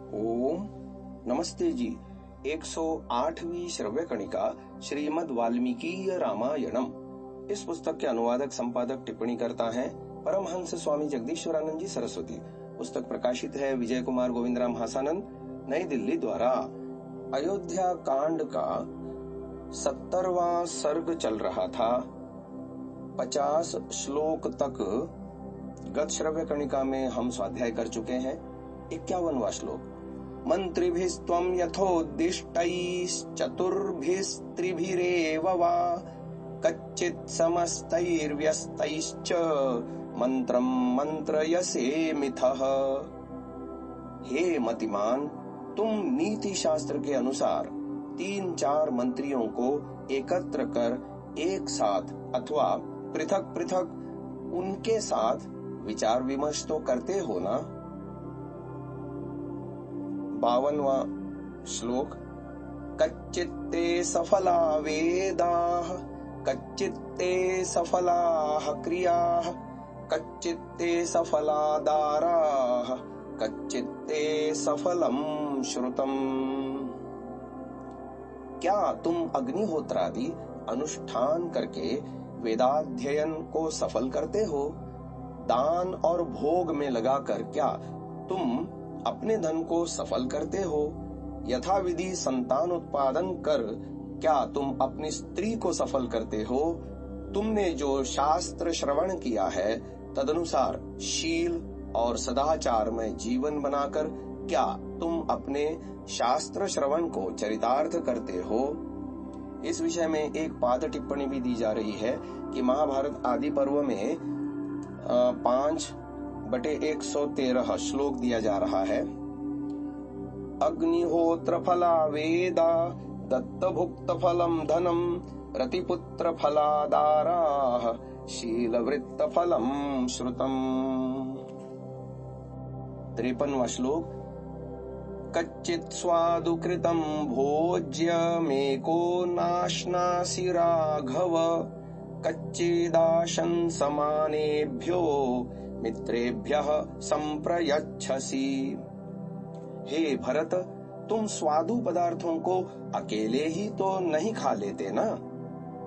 ओम नमस्ते जी। 108वीं श्रव्य कणिका श्रीमद् वाल्मीकि रामायणम। इस पुस्तक के अनुवादक संपादक टिप्पणी करता है परमहंस स्वामी जगदीश्वरानंद जी सरस्वती। पुस्तक प्रकाशित है विजय कुमार गोविंदराम हासानंद, नई दिल्ली द्वारा। अयोध्या कांड का 70वां सर्ग चल रहा था। 50 श्लोक तक गत श्रव्य कणिका में हम स्वाध्याय कर चुके हैं। 51वां श्लोक। मंत्रिभिस्त्वं यथोद्दिष्टैश्चतुर्भिस्त्रिभिरेव वा कच्चित् समस्तैर्व्यस्तैश्च मंत्रं मंत्रयसे मिथः। हे मतिमान, तुम नीति शास्त्र के अनुसार 3-4 मंत्रियों को एकत्र कर एक साथ अथवा पृथक पृथक उनके साथ विचार विमर्श तो करते हो ना। 52वां श्लोक। कच्चित्ते सफला वेदाः कच्चित्ते सफलाः क्रियाः कच्चित्ते सफला दाराः कच्चित्ते सफलम श्रुतम। क्या तुम अग्निहोत्रादि अनुष्ठान करके वेदाध्ययन को सफल करते हो? दान और भोग में लगाकर क्या तुम अपने धन को सफल करते हो? यथाविधि संतान उत्पादन कर क्या तुम अपनी स्त्री को सफल करते हो? तुमने जो शास्त्र श्रवण किया है तदनुसार शील और सदाचार में जीवन बनाकर क्या तुम अपने शास्त्र श्रवण को चरितार्थ करते हो? इस विषय में एक पाद टिप्पणी भी दी जा रही है कि महाभारत आदि पर्व में 5/113 श्लोक दिया जा रहा है। अग्निहोत्र फला वेदा दत्त भुक्त फलम धनम रतिपुत्र फलादाराः शीलवृत्त फलम श्रुतम। 53वां श्लोक। कच्चित् स्वादुकृतं भोज्यमेको नाश्नासि राघव कच्चिदाशंसमानेभ्यो मित्रेभ्यः संप्रयच्छसि। हे भरत, तुम स्वादु पदार्थों को अकेले ही तो नहीं खा लेते ना।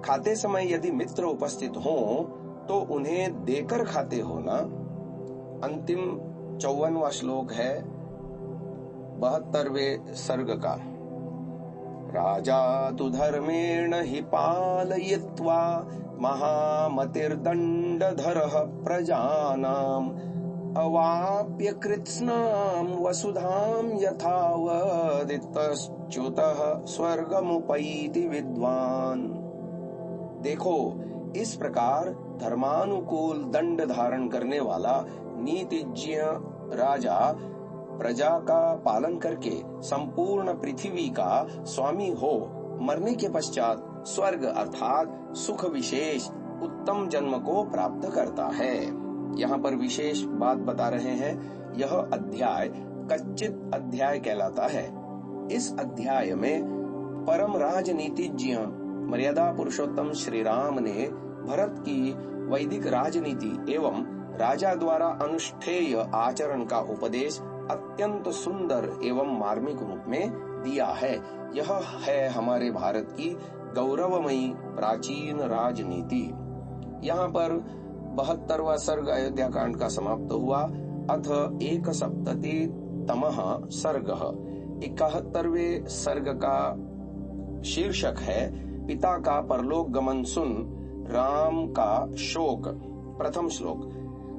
खाते समय यदि मित्र उपस्थित हो तो उन्हें देकर खाते हो ना। अंतिम 54वां श्लोक है 72वें सर्ग का। राजा तु धर्मेण हि पालयित्वा महामतिर्दण्डधरः प्रजानाम् अवाप्य कृत्स्नां वसुधां यथावदितश्च्युतः स्वर्गमुपैति विद्वान्। देखो, इस प्रकार धर्मानुकूल दंड धारण करने वाला नीतिज्ञ राजा प्रजा का पालन करके संपूर्ण पृथ्वी का स्वामी हो मरने के पश्चात स्वर्ग अर्थात सुख विशेष उत्तम जन्म को प्राप्त करता है। यहाँ पर विशेष बात बता रहे हैं। यह अध्याय कच्चित अध्याय कहलाता है। इस अध्याय में परम राजनीतिज्ञ मर्यादा पुरुषोत्तम श्री राम ने भरत की वैदिक राजनीति एवं राजा द्वारा अनुष्ठेय आचरण का उपदेश अत्यंत सुंदर एवं मार्मिक रूप में दिया है। यह है हमारे भारत की गौरवमयी प्राचीन राजनीति। यहाँ पर 72वां सर्ग अयोध्या कांड का समाप्त हुआ। अथ 1सप्ततितमः सर्गः। 71वें सर्ग का शीर्षक है पिता का परलोक गमन सुन राम का शोक। प्रथम श्लोक।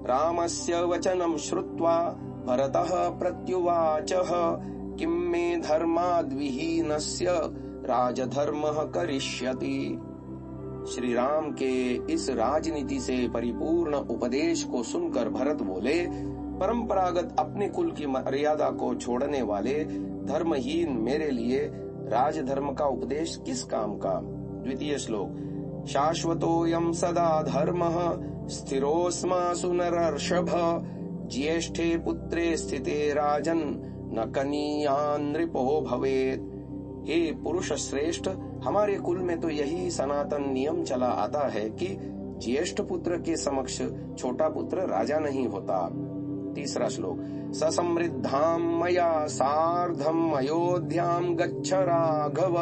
रामस्य वचनं श्रुत्वा भरतः प्रत्युवाचः किं मे धर्माद्विहीनस्य राजधर्मः करिष्यति। श्री राम के इस राजनीति से परिपूर्ण उपदेश को सुनकर भरत बोले, परंपरागत अपने कुल की मर्यादा को छोड़ने वाले धर्महीन मेरे लिए राजधर्म का उपदेश किस काम का। द्वितीय श्लोक। शाश्वतोऽयं सदा धर्मः स्थिरोऽस्मासु नरर्षभ ज्येष्ठे पुत्रे स्थिते राजन् न कनीयान् नृपो भवेत्। हे पुरुष श्रेष्ठ, हमारे कुल में तो यही सनातन नियम चला आता है कि ज्येष्ठ पुत्र के समक्ष छोटा पुत्र राजा नहीं होता। तीसरा श्लोक। ससमृद्धां मया सार्धम् अयोध्यां गच्छ राघव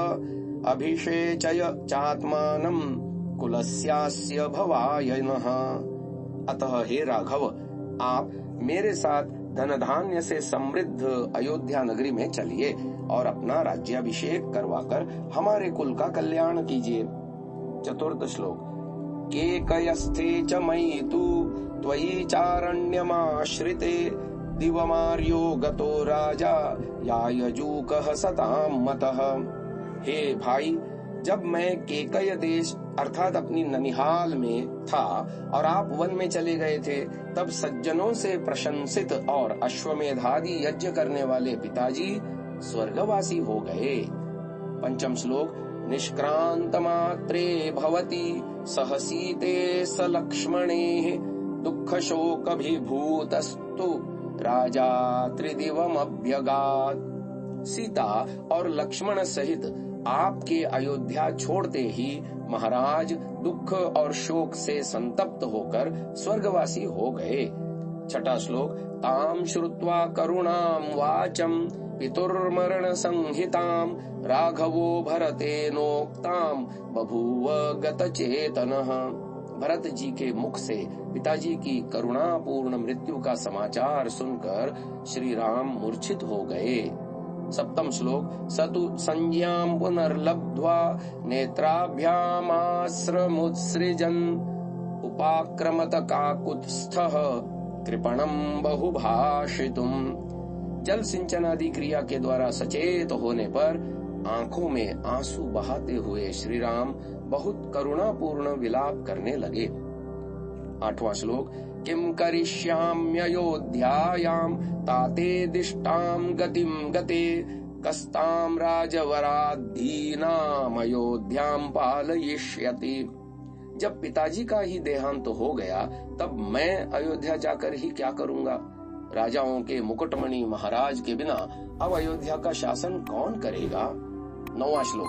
अभिषेचय चात्मानं कुलस्यास्य भवाय नः। अतः हे राघव, आप मेरे साथ धन धान्य से समृद्ध अयोध्या नगरी में चलिए और अपना राज्याभिषेक करवाकर हमारे कुल का कल्याण कीजिए। चतुर्थ श्लोक। केकयस्थे च मयि तु त्वयि चारण्यमाश्रिते दिवमार्यो गतो राजा यायजूकः सतां मतः। हे भाई, जब मैं केकय देश अर्थात अपनी ननिहाल में था और आप वन में चले गए थे, तब सज्जनों से प्रशंसित और अश्वमेधादि यज्ञ करने वाले पिताजी स्वर्गवासी हो गए। पंचम श्लोक। निष्क्रांत मात्रे भवति सह सीते स लक्ष्मणे दुःख शोक अभिभूतस्तु राजा त्रिदिवमभ्यगात्। सीता और लक्ष्मण सहित आपके अयोध्या छोड़ते ही महाराज दुख और शोक से संतप्त होकर स्वर्गवासी हो गए। छठा श्लोक। ताम श्रुत्वा करुणाम वाचम पितुर्मरण संहिताम राघवो भरतेनोक्ताम बभूव गतचेतनः। भरत जी के मुख से पिताजी की करुणापूर्ण मृत्यु का समाचार सुनकर श्री राम मूर्छित हो गए। सप्तम श्लोक। सतु संज्ञां पुनर्लब्ध्वा नेत्राभ्यामाश्रमुत्सृजन् उपाक्रमत काकुत्स्थः कृपणं बहुभाषितुम्। जल सिंचन आदि क्रिया के द्वारा सचेत होने पर आंखों में आंसू बहाते हुए श्री राम बहुत करुणापूर्ण विलाप करने लगे। आठवां श्लोक। किम करिष्याम्ययोध्यायां ताते दिष्टां गतिं गते कस्तां राजवराद्धीनां अयोध्यां पालयिष्यति। जब पिताजी का ही देहांत हो गया, तब मैं अयोध्या जाकर ही क्या करूंगा? राजाओं के मुकुटमणि महाराज के बिना अब अयोध्या का शासन कौन करेगा? नौवां श्लोक।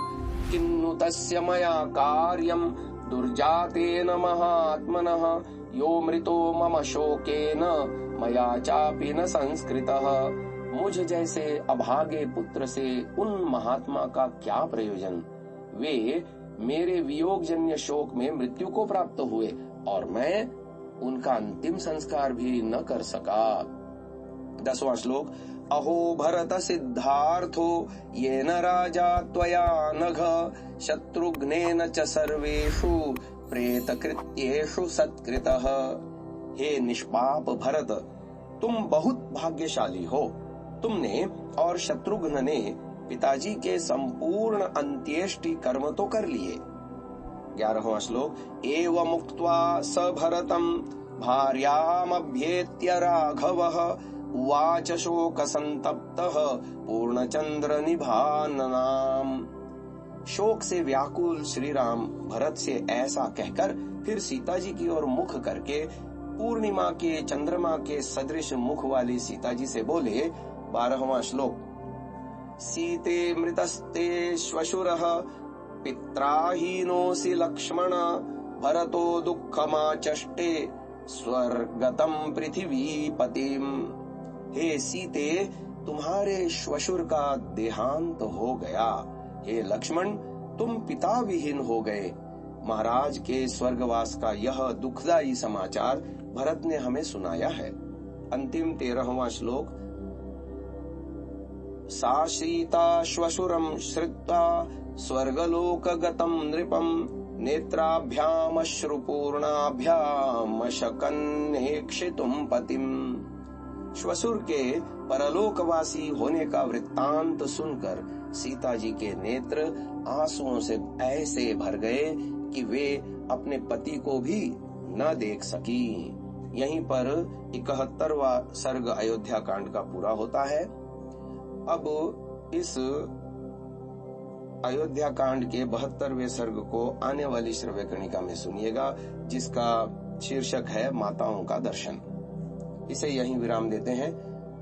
किन्नु तस्य मया कार्यं दुर्जातेन महात्मनः यो मृतो मम शोकेन मया चापि न संस्कृतः। मुझ जैसे अभागे पुत्र से उन महात्मा का क्या प्रयोजन? वे मेरे वियोगजन्य शोक में मृत्यु को प्राप्त हुए और मैं उनका अंतिम संस्कार भी न कर सका। 10वां श्लोक। अहो भरत सिद्धार्थो येन राजा त्वया नघ शत्रुघ्नेन च सर्वेषु प्रेतकृत्येषु सत्कृतः। हे निष्पाप भरत, तुम बहुत भाग्यशाली हो। तुमने और शत्रुघ्न ने पिताजी के संपूर्ण अंत्येष्टि कर्म तो कर लिए। 11वां श्लोक। एवं मुक्त्वा स भरतं भार्यामभ्येत्य राघवः उवाच शोक संतप्तः पूर्णचंद्र निभाननाम। शोक से व्याकुल श्री राम भरत से ऐसा कहकर फिर सीता जी की ओर मुख करके पूर्णिमा के चंद्रमा के सदृश मुख वाली सीता जी से बोले। 12वां श्लोक। सीते मृतस्ते श्वशुरः पित्राहीनोऽसि लक्ष्मण भरतो दुःखमाचष्टे स्वर्गतं पृथिवीपतिम्। हे सीते, तुम्हारे श्वशुर का देहांत हो गया। हे लक्ष्मण, तुम पिता विहीन हो गए। महाराज के स्वर्गवास का यह दुखदायी समाचार भरत ने हमें सुनाया है। अंतिम 13वां श्लोक। सा सीता श्वशुरं श्रुत्वा स्वर्गलोकगतं नृपं नेत्राभ्यामश्रुपूर्णाभ्यामशकन्नेक्षितुं पतिम्। श्वशुर के परलोकवासी होने का वृत्तांत सुनकर सीता जी के नेत्र आंसुओं से ऐसे भर गए कि वे अपने पति को भी न देख सकी। यहीं पर 71वां सर्ग अयोध्या कांड का पूरा होता है। अब इस अयोध्या कांड के 72वें सर्ग को आने वाली श्रव्य कणिका में सुनिएगा, जिसका शीर्षक है माताओं का दर्शन। इसे यहीं विराम देते हैं।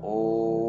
ओम